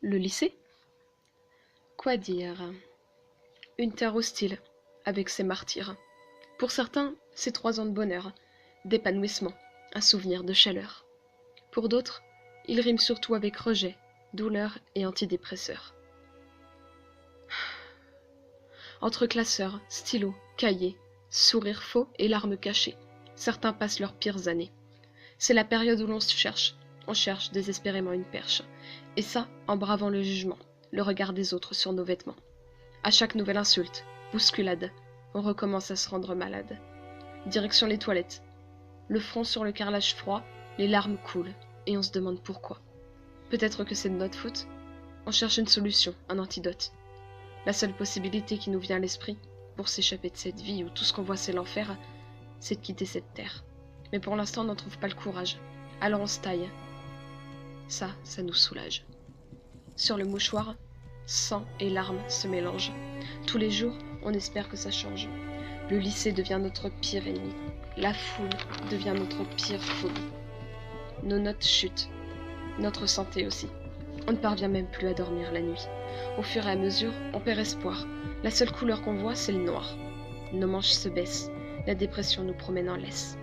Le lycée? Quoi dire? Une terre hostile, avec ses martyrs. Pour certains, c'est 3 ans de bonheur, d'épanouissement, un souvenir de chaleur. Pour d'autres, il rime surtout avec rejet, douleur et antidépresseur. Entre classeurs, stylos, cahiers, sourires faux et larmes cachées, certains passent leurs pires années. C'est la période où l'on se cherche. On cherche désespérément une perche. Et ça, en bravant le jugement, le regard des autres sur nos vêtements. À chaque nouvelle insulte, bousculade, on recommence à se rendre malade. Direction les toilettes. Le front sur le carrelage froid, les larmes coulent, et on se demande pourquoi. Peut-être que c'est de notre faute. On cherche une solution, un antidote. La seule possibilité qui nous vient à l'esprit, pour s'échapper de cette vie où tout ce qu'on voit c'est l'enfer, c'est de quitter cette terre. Mais pour l'instant on n'en trouve pas le courage. Alors on se taille. Ça nous soulage. Sur le mouchoir, sang et larmes se mélangent. Tous les jours, on espère que ça change. Le lycée devient notre pire ennemi. La foule devient notre pire phobie. Nos notes chutent. Notre santé aussi. On ne parvient même plus à dormir la nuit. Au fur et à mesure, on perd espoir. La seule couleur qu'on voit, c'est le noir. Nos manches se baissent. La dépression nous promène en laisse.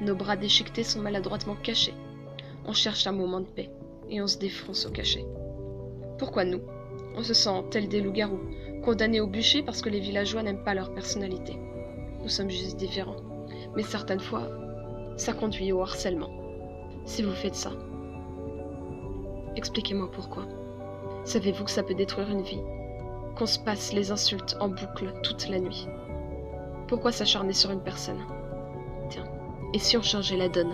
Nos bras déchiquetés sont maladroitement cachés. On cherche un moment de paix et on se défonce au cachet. Pourquoi nous? On se sent tels des loups-garous, condamnés au bûcher parce que les villageois n'aiment pas leur personnalité. Nous sommes juste différents. Mais certaines fois, ça conduit au harcèlement. Si vous faites ça, expliquez-moi pourquoi. Savez-vous que ça peut détruire une vie? Qu'on se passe les insultes en boucle toute la nuit? Pourquoi s'acharner sur une personne? Tiens, et si on changeait la donne?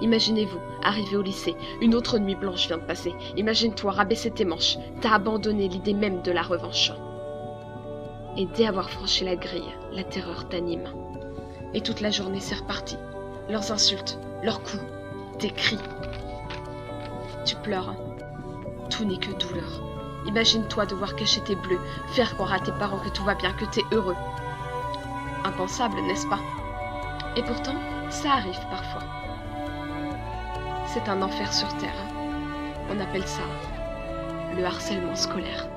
Imaginez-vous, arrivé au lycée, une autre nuit blanche vient de passer. Imagine-toi rabaisser tes manches, t'as abandonné l'idée même de la revanche. Et dès avoir franchi la grille, la terreur t'anime. Et toute la journée c'est reparti. Leurs insultes, leurs coups, tes cris. Tu pleures. Tout n'est que douleur. Imagine-toi devoir cacher tes bleus, faire croire à tes parents que tout va bien, que t'es heureux. Impensable, n'est-ce pas? Et pourtant, ça arrive parfois. C'est un enfer sur terre. On appelle ça le harcèlement scolaire.